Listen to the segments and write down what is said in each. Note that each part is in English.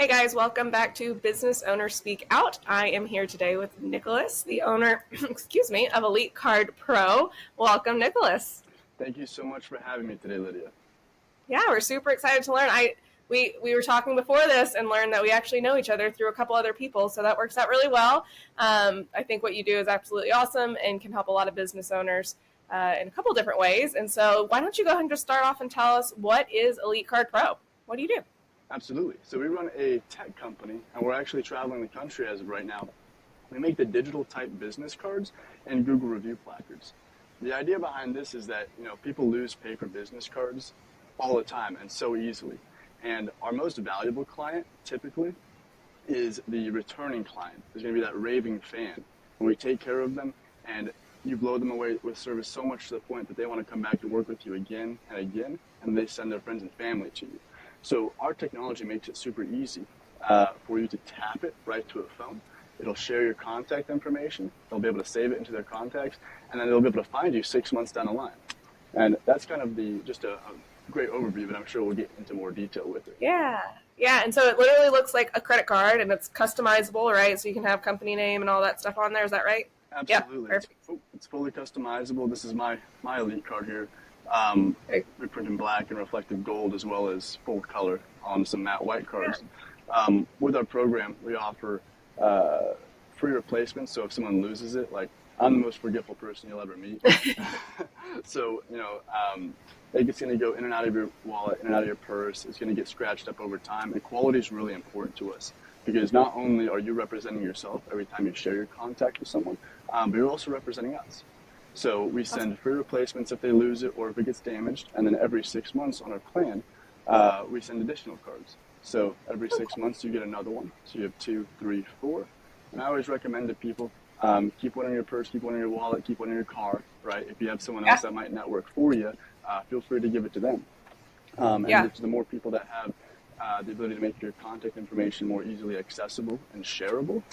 Hey guys, welcome back to Business Owner Speak Out. I am here today with Nicholas, the owner, of Elite Card Pro. Welcome, Nicholas. Thank you so much for having me today, Lydia. Yeah, we're super excited to learn. We were talking before this and learned that we actually know each other through a couple other people, so that works out really well. I think what you do is absolutely awesome and can help a lot of business owners in a couple different ways. And so why don't you go ahead and just start off and tell us, what is Elite Card Pro? What do you do? Absolutely. So we run a tech company, and we're actually traveling the country as of right now. We make the digital type business cards and Google review placards. The idea behind this is that, people lose paper business cards all the time and so easily. And our most valuable client typically is the returning client. There's going to be that raving fan. And we take care of them, and you blow them away with service so much to the point that they want to come back to work with you again and again, and they send their friends and family to you. So our technology makes it super easy for you to tap it right to a phone. It'll share your contact information. They'll be able to save it into their contacts, and then they'll be able to find you 6 months down the line. And that's kind of just a great overview, but I'm sure we'll get into more detail with it. Yeah. And so it literally looks like a credit card, and it's customizable, right? So you can have company name and all that stuff on there. Is that right? Absolutely. Yeah, perfect. It's fully customizable. This is my Elite card here. We print in black and reflective gold, as well as full color on some matte white cards. With our program, we offer free replacements. So if someone loses it, like, I'm the most forgetful person you'll ever meet. So, it's going to go in and out of your wallet, in and out of your purse. It's going to get scratched up over time. And quality is really important to us, because not only are you representing yourself every time you share your contact with someone, but you're also representing us. So we send free replacements if they lose it or if it gets damaged. And then every 6 months on our plan, we send additional cards. So every 6 months you get another one. So you have 2, 3, 4. And I always recommend to people, keep one in your purse, keep one in your wallet, keep one in your car, right? If you have someone else that might not work for you, feel free to give it to them. And the more people that have the ability to make your contact information more easily accessible and shareable,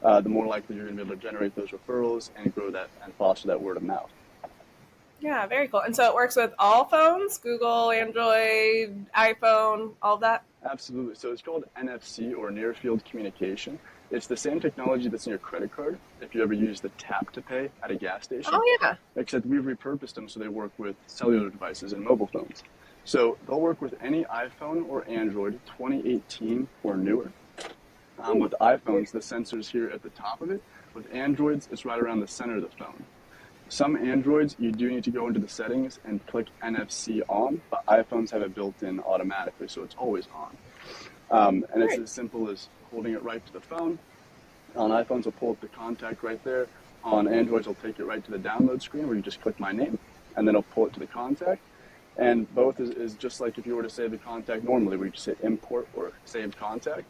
the more likely you're going to be able to generate those referrals and grow that and foster that word of mouth. Yeah, very cool. And so it works with all phones, Google, Android, iPhone, all of that? Absolutely. So it's called NFC, or near field communication. It's the same technology that's in your credit card if you ever use the tap to pay at a gas station. Oh, yeah. Except we've repurposed them so they work with cellular devices and mobile phones. So they'll work with any iPhone or Android 2018 or newer. With iPhones, the sensor's here at the top of it. With Androids, it's right around the center of the phone. Some Androids, you do need to go into the settings and click NFC on, but iPhones have it built in automatically, so it's always on. And it's as simple as holding it right to the phone. On iPhones, it'll pull up the contact right there. On Androids, it'll take it right to the download screen where you just click my name, and then it'll pull it to the contact. And both is just like if you were to save the contact normally, where you just hit import or save contact.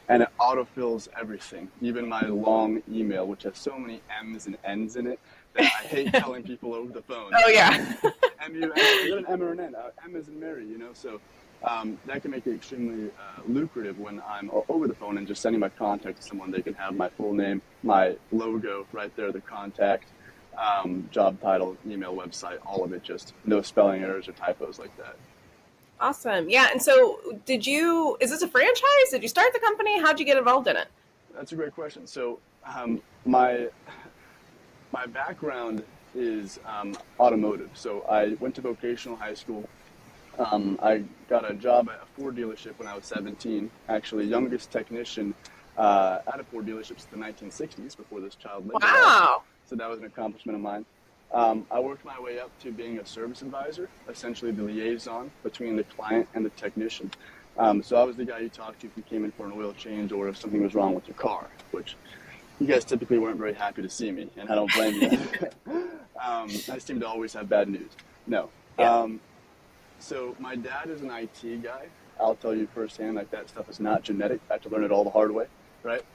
And it autofills everything, even my long email, which has so many M's and N's in it that I hate telling people over the phone. Oh, yeah. M-U-N, is that an M or an N? M as in Mary, So that can make it extremely lucrative when I'm over the phone and just sending my contact to someone. They can have my full name, my logo right there, the contact, job title, email, website, all of it, just no spelling errors or typos like that. Awesome. Yeah. And so is this a franchise? Did you start the company? How'd you get involved in it? That's a great question. So my background is automotive. So I went to vocational high school. I got a job at a Ford dealership when I was 17, actually youngest technician at a Ford dealership since the 1960s, before this child lived. Wow. So that was an accomplishment of mine. I worked my way up to being a service advisor, essentially the liaison between the client and the technician. So I was the guy you talked to if you came in for an oil change or if something was wrong with your car, which you guys typically weren't very happy to see me, and I don't blame you. I seem to always have bad news. No. Yeah. So my dad is an IT guy. I'll tell you firsthand, like, that stuff is not genetic. I had to learn it all the hard way, right?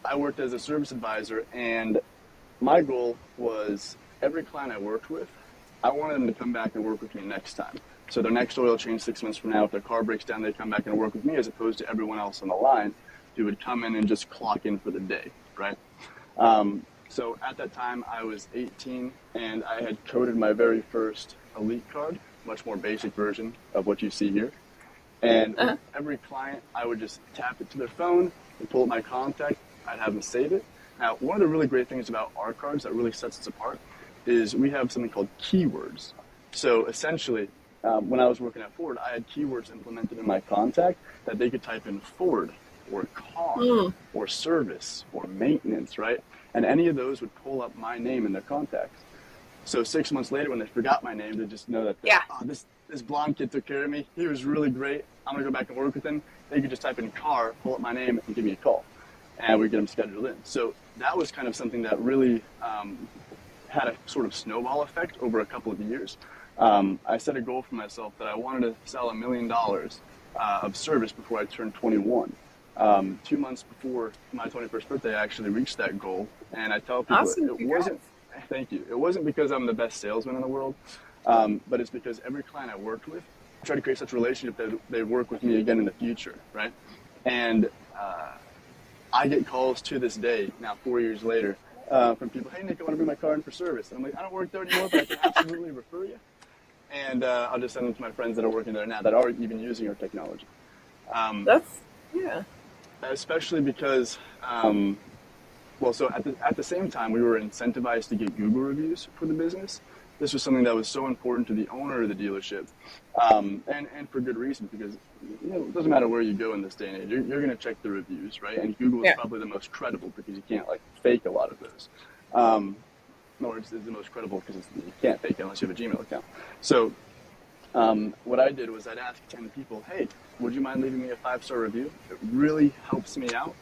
I worked as a service advisor, and my goal was every client I worked with, I wanted them to come back and work with me next time. So their next oil change 6 months from now, if their car breaks down, they come back and work with me, as opposed to everyone else on the line who would come in and just clock in for the day, right? So at that time, I was 18, and I had coded my very first Elite card, much more basic version of what you see here. And with every client, I would just tap it to their phone and pull up my contact. I'd have them save it. Now, one of the really great things about our cards that really sets us apart is we have something called keywords. So essentially, when I was working at Ford, I had keywords implemented in my contact that they could type in Ford or car or service or maintenance, right? And any of those would pull up my name in their contacts. So 6 months later, when they forgot my name, they just know that this blonde kid took care of me. He was really great. I'm going to go back and work with him. They could just type in car, pull up my name, and give me a call. And we get them scheduled in. So that was kind of something that really had a sort of snowball effect over a couple of years. I set a goal for myself that I wanted to sell $1 million of service before I turned 21. 2 months before my 21st birthday, I actually reached that goal. And I tell people it wasn't, thank you, it wasn't because I'm the best salesman in the world, but it's because every client I worked with, I tried to create such a relationship that they work with me again in the future, right? And I get calls to this day, now 4 years later, from people, hey, Nick, I want to bring my car in for service. And I'm like, I don't work there anymore, but I can absolutely refer you. And I'll just send them to my friends that are working there now that are even using our technology. Especially because, so at the same time, we were incentivized to get Google reviews for the business. This was something that was so important to the owner of the dealership, and for good reason, because it doesn't matter where you go in this day and age, you're going to check the reviews, right? And Google is probably the most credible because you can't fake a lot of those. Or it's the most credible because you can't fake it unless you have a Gmail account. So what I did was I'd ask 10 people, hey, would you mind leaving me a 5-star review? It really helps me out.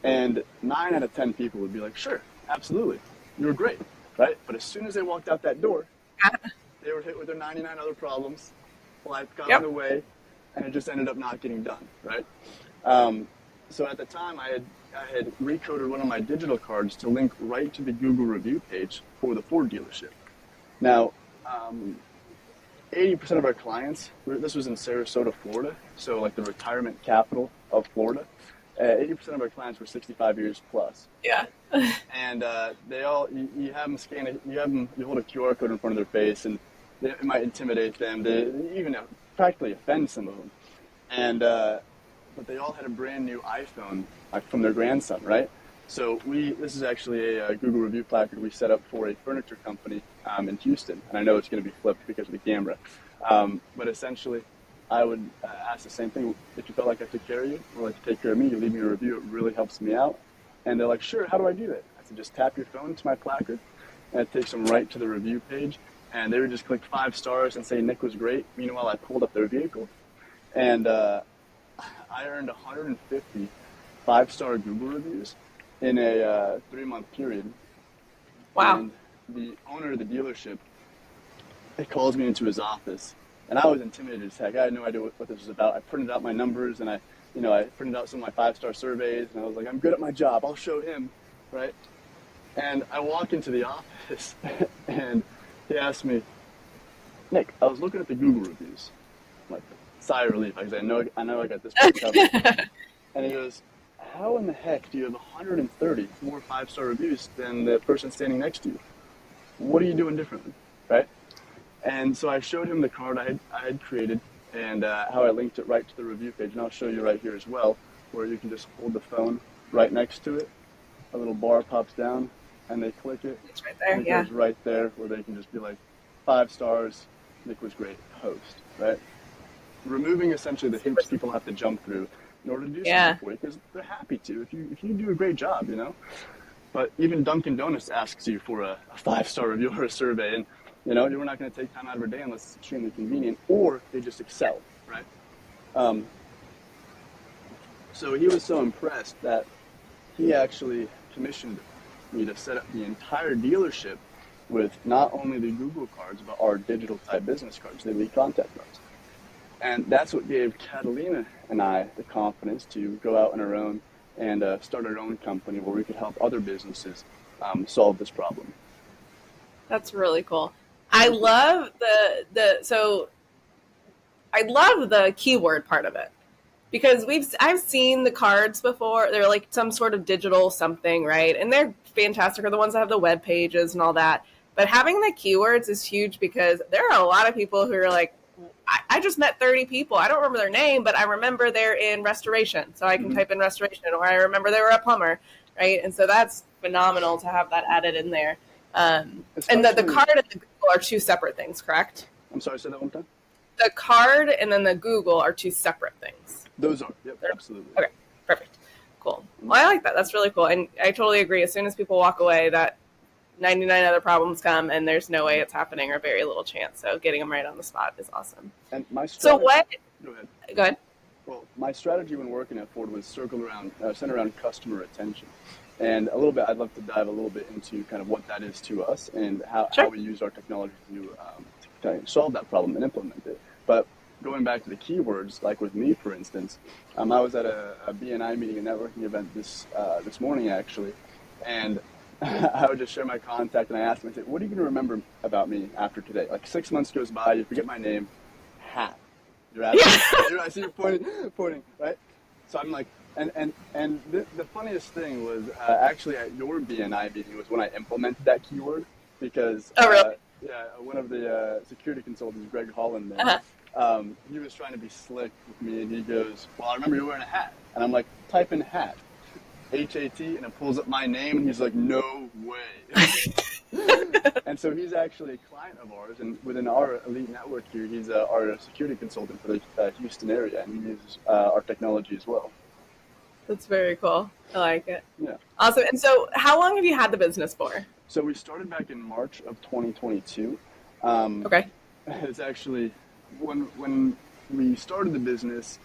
And 9 out of 10 people would be like, sure, absolutely, you were great, right? But as soon as they walked out that door, they were hit with their 99 other problems. Life got in the way, and it just ended up not getting done, right? So at the time, I had recoded one of my digital cards to link right to the Google review page for the Ford dealership. Now, 80% of our clients, this was in Sarasota, Florida, so the retirement capital of Florida. 80% of our clients were 65 years plus. Yeah. And they all, you have them scan it, you hold a QR code in front of their face, and it might intimidate them, even practically offend some of them. And but they all had a brand new iPhone from their grandson, right? So this is actually a Google review placard we set up for a furniture company in Houston, and I know it's going to be flipped because of the camera. But essentially, I would ask the same thing. If you felt like I took care of you, or like to take care of me, you leave me a review. It really helps me out. And they're like, sure, how do I do that? I said, just tap your phone to my placard, and it takes them right to the review page. And they would just click 5 stars and say Nick was great. Meanwhile, I pulled up their vehicle. And I earned 150 5-star Google reviews in a 3-month period. Wow. And the owner of the dealership, he calls me into his office. And I was intimidated as heck. I had no idea what this was about. I printed out my numbers, and I printed out some of my 5-star surveys, and I was like, I'm good at my job. I'll show him, right? And I walk into the office, and he asked me, Nick, I was looking at the Google reviews. I'm like, sigh of relief, because I know I got this part covered. And he goes, how in the heck do you have 130 more 5-star reviews than the person standing next to you? What are you doing differently, right? And so I showed him the card I had created and how I linked it right to the review page. And I'll show you right here as well, where you can just hold the phone right next to it. A little bar pops down, and they click it. It's right there, and it goes right there, where they can just be like, 5 stars, Nick was great, host, right? Removing essentially the hoops people have to jump through in order to do something for you, because they're happy to. If you do a great job, But even Dunkin' Donuts asks you for a 5-star review or a survey, and you're not going to take time out of our day unless it's extremely convenient, or they just excel, right? So he was so impressed that he actually commissioned me to set up the entire dealership with not only the Google cards, but our digital type business cards, the elite contact cards. And that's what gave Catalina and I the confidence to go out on our own and start our own company where we could help other businesses solve this problem. That's really cool. I love I love the keyword part of it, because I've seen the cards before. They're like some sort of digital something, right? And they're fantastic, or the ones that have the web pages and all that. But having the keywords is huge, because there are a lot of people who are like, I just met 30 people. I don't remember their name, but I remember they're in restoration. So I can type in restoration, or I remember they were a plumber, right? And so that's phenomenal to have that added in there. And the card and the Google are two separate things, correct? I'm sorry, say that one time? The card and then the Google are two separate things. Those are, yep, absolutely. Okay, perfect. Cool. Well, I like that. That's really cool. And I totally agree. As soon as people walk away, that 99 other problems come, and there's no way it's happening or very little chance. So getting them right on the spot is awesome. And my so what? Go ahead. Go ahead. Well, my strategy when working at Ford was centered around customer attention. And a little bit, I'd love to dive a little bit into kind of what that is to us and how we use our technology to solve that problem and implement it. But going back to the keywords, like with me, for instance, I was at a BNI meeting, a networking event this morning, actually, and I would just share my contact, and I asked him, I said, what are you going to remember about me after today? Like 6 months goes by, you forget my name, hat. You're at I see you pointing, right? So I'm like, and the funniest thing was actually at your BNI meeting was when I implemented that keyword, because really? One of the security consultants, Greg Holland, he was trying to be slick with me, and he goes, well, I remember you were wearing a hat. And I'm like, type in hat. H-A-T, and it pulls up my name, and he's like, no way. And so he's actually a client of ours, and within our elite network here, he's our security consultant for the Houston area, and he uses our technology as well. That's very cool. I like it. Yeah. Awesome. And so how long have you had the business for? So we started back in March of 2022. Okay. It's actually, when we started the business,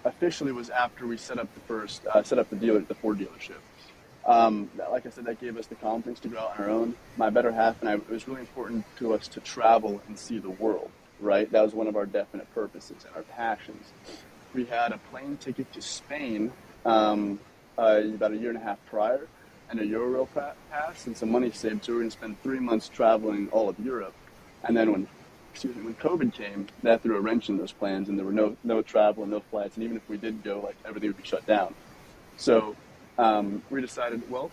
officially was after we set up the Ford dealership. Like I said, that gave us the confidence to go out on our own. My better half and I, it was really important to us to travel and see the world, right? That was one of our definite purposes and our passions. We had a plane ticket to Spain about a year and a half prior, and a Euro pass and some money saved, so we were going to spend 3 months traveling all of Europe. And then when COVID came, that threw a wrench in those plans, and there were no travel and no flights, and even if we did go, like, everything would be shut down. So we decided, well,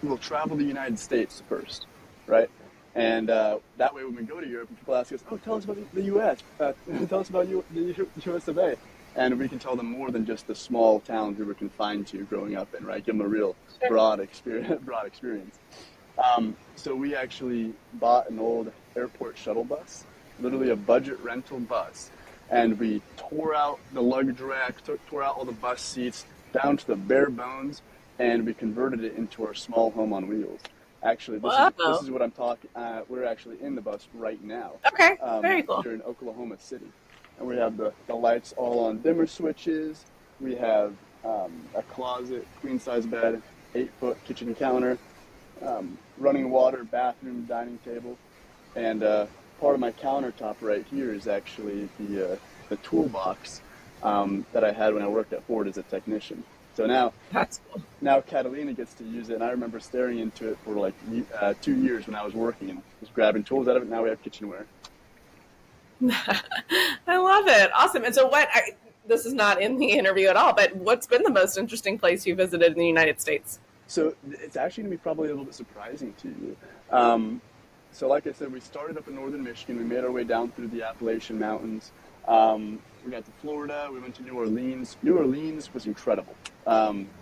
we'll travel the United States first, right? And that way when we go to Europe, people ask us, oh, tell us about the U.S., tell us about the U.S. of A. And we can tell them more than just the small towns we were confined to growing up in, right? Give them a real broad experience. So we actually bought an old airport shuttle bus, literally a budget rental bus, and we tore out the luggage rack, tore out all the bus seats down to the bare bones, and we converted it into our small home on wheels. Actually, this is what I'm talking. We're actually in the bus right now. Okay, very cool. Here in Oklahoma City, and we have the lights all on dimmer switches. We have a closet, queen size bed, 8-foot kitchen counter, running water, bathroom, dining table, and part of my countertop right here is actually the toolbox that I had when I worked at Ford as a technician. So now, that's cool. Now Catalina gets to use it, and I remember staring into it for like 2 years when I was working and just grabbing tools out of it. Now we have kitchenware. I love it. Awesome. And so this is not in the interview at all, but what's been the most interesting place you visited in the United States? So it's actually going to be probably a little bit surprising to you. So like I said, we started up in northern Michigan. We made our way down through the Appalachian Mountains. We got to Florida. We went to New Orleans. New Orleans was incredible.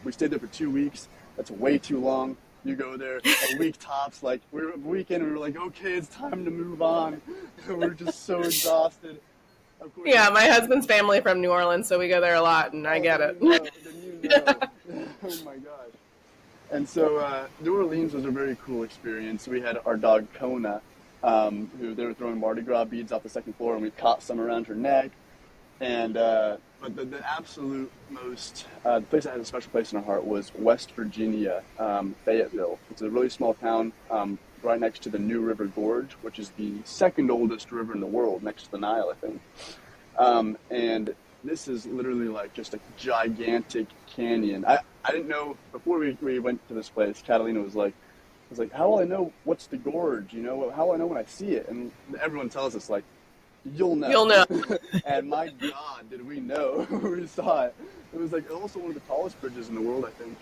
We stayed there for 2 weeks. That's way too long. You go there a week tops. Like, we were a weekend, and we were like, okay, it's time to move on. We're just so exhausted. Of course, yeah, my husband's family from New Orleans, so we go there a lot, and I get it. Then you know. Oh my gosh. And so New Orleans was a very cool experience. We had our dog Kona, who they were throwing Mardi Gras beads off the second floor, and we caught some around her neck. And but the absolute most, the place that has a special place in our heart was West Virginia, Fayetteville. It's a really small town right next to the New River Gorge, which is the second oldest river in the world, next to the Nile, I think. And this is literally like just a gigantic canyon. I didn't know, before we went to this place, Catalina was like, how will I know what's the gorge? You know, how will I know when I see it? And everyone tells us, like, you'll know. You'll know. And my God, did we know when we saw it. It was like also one of the tallest bridges in the world, I think.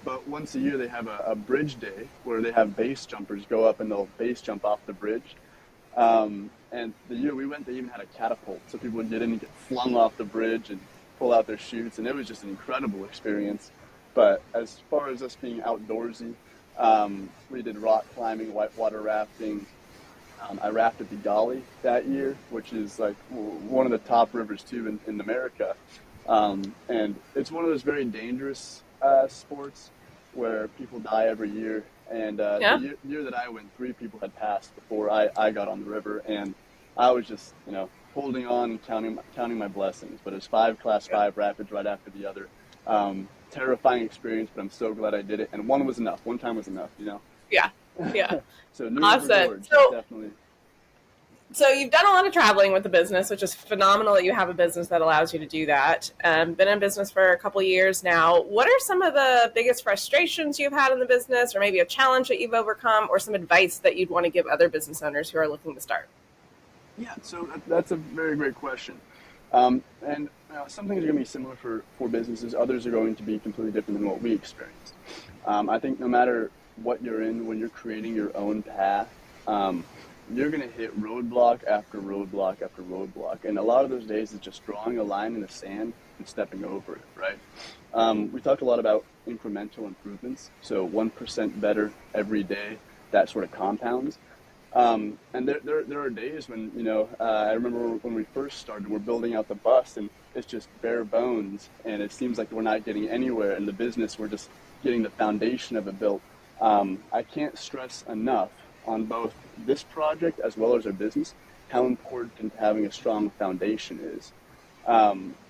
But once a year they have a bridge day where they have base jumpers go up and they'll base jump off the bridge. And the year we went, they even had a catapult, so people would get in and get flung off the bridge and pull out their chutes, and it was just an incredible experience. But as far as us being outdoorsy, we did rock climbing, whitewater rafting. I rafted the Gully that year, which is like one of the top rivers too in America. And it's one of those very dangerous sports where people die every year. And the year that I went, 3 people had passed before I got on the river, and I was just, holding on and counting my blessings. But it was 5 Class 5 rapids right after the other. Terrifying experience, but I'm so glad I did it. And one was enough. One time was enough, Yeah. Yeah. So New Awesome. River Gorge, definitely. So you've done a lot of traveling with the business, which is phenomenal that you have a business that allows you to do that. Been in business for a couple of years now. What are some of the biggest frustrations you've had in the business, or maybe a challenge that you've overcome, or some advice that you'd want to give other business owners who are looking to start? Yeah, so that's a very great question. And some things are going to be similar for businesses. Others are going to be completely different than what we experienced. I think no matter what you're in, when you're creating your own path, you're going to hit roadblock after roadblock after roadblock. And a lot of those days is just drawing a line in the sand and stepping over it, right? We talked a lot about incremental improvements. So 1% better every day, that sort of compounds. And there are days when, I remember when we first started, we're building out the bus and it's just bare bones and it seems like we're not getting anywhere in the business. We're just getting the foundation of it built. I can't stress enough on both this project as well as our business how important having a strong foundation is.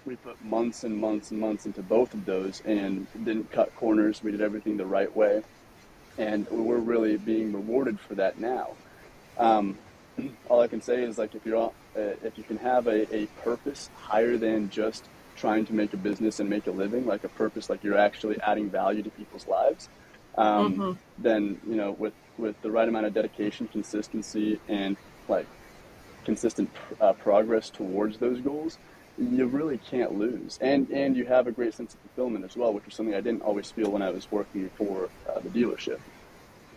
We put months and months and months into both of those and didn't cut corners. We did everything the right way, and we're really being rewarded for that now. All I can say is, like, if you can have a purpose higher than just trying to make a business and make a living, like a purpose, like you're actually adding value to people's lives, then, with the right amount of dedication, consistency, and like consistent progress towards those goals, you really can't lose. And you have a great sense of fulfillment as well, which is something I didn't always feel when I was working for the dealership.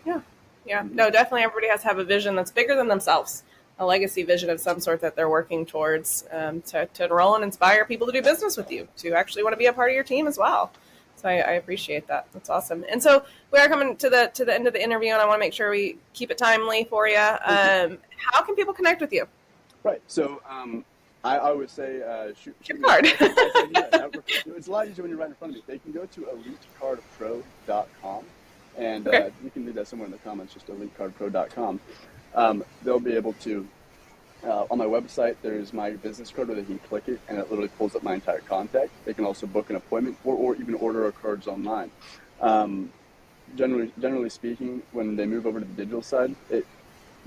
Yeah. No, definitely everybody has to have a vision that's bigger than themselves, a legacy vision of some sort that they're working towards, to enroll and inspire people to do business with you, to actually want to be a part of your team as well. So I appreciate that. That's awesome. And so we are coming to the end of the interview, and I want to make sure we keep it timely for you. How can people connect with you? Right. So I would say shoot your card. It's a lot easier when you're right in front of me. They can go to elitecardpro.com, and you can leave that somewhere in the comments, just elitecardpro.com. They'll be able to, on my website, there's my business card where they can click it, and it literally pulls up my entire contact. They can also book an appointment or even order our cards online. Generally speaking, when they move over to the digital side, it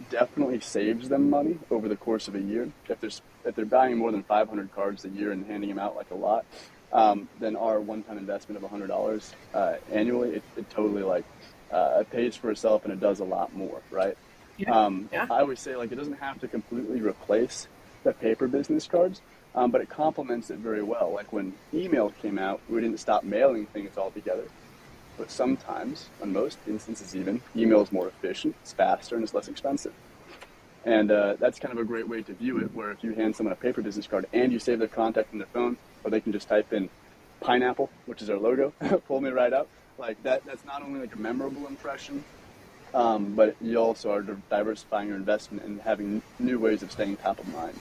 definitely saves them money over the course of a year. If they're buying more than 500 cards a year and handing them out like a lot, then our one-time investment of $100 annually, it totally it pays for itself, and it does a lot more, right? I always say, it doesn't have to completely replace the paper business cards, but it complements it very well. Like when email came out, we didn't stop mailing things altogether. But sometimes, in most instances even, email is more efficient, it's faster, and it's less expensive. And that's kind of a great way to view it, where if you hand someone a paper business card and you save their contact in their phone, or they can just type in pineapple, which is our logo, pull me right up. That's not only a memorable impression, but you also are diversifying your investment and having new ways of staying top of mind.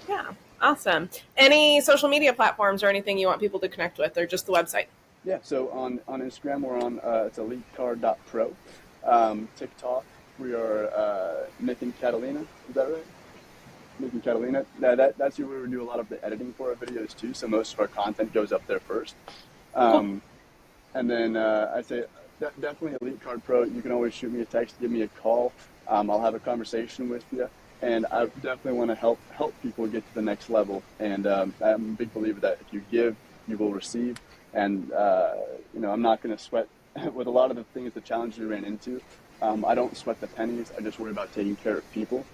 Yeah, awesome. Any social media platforms or anything you want people to connect with, or just the website? Yeah, so on Instagram, we're on, it's elitecard.pro. TikTok, we are Nick and Catalina, is that right? Nick and Catalina. That's where we do a lot of the editing for our videos too, so most of our content goes up there first. Cool. And then I'd say definitely Elite Card Pro. You can always shoot me a text, give me a call. I'll have a conversation with you. And I definitely want to help people get to the next level. And I'm a big believer that if you give, you will receive. And, I'm not going to sweat with a lot of the things, the challenges we ran into. I don't sweat the pennies. I just worry about taking care of people.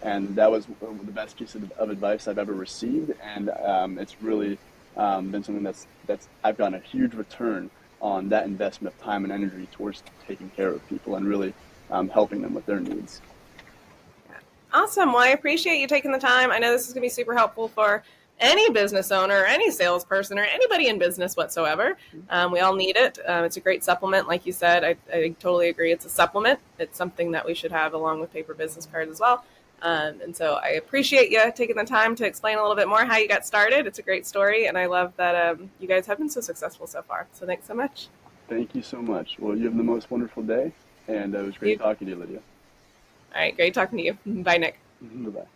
And that was the best piece of advice I've ever received. And it's really been something that's I've gotten a huge return on that investment of time and energy towards taking care of people and really helping them with their needs. Awesome. Well, I appreciate you taking the time. I know this is going to be super helpful for any business owner, any salesperson, or anybody in business whatsoever. We all need it. It's a great supplement. Like you said, I totally agree. It's a supplement. It's something that we should have along with paper business cards as well. And so I appreciate you taking the time to explain a little bit more how you got started. It's a great story, and I love that you guys have been so successful so far. So thanks so much. Thank you so much. Well, you have the most wonderful day, and it was great talking to you, Lydia. All right, great talking to you. Bye, Nick. Bye-bye.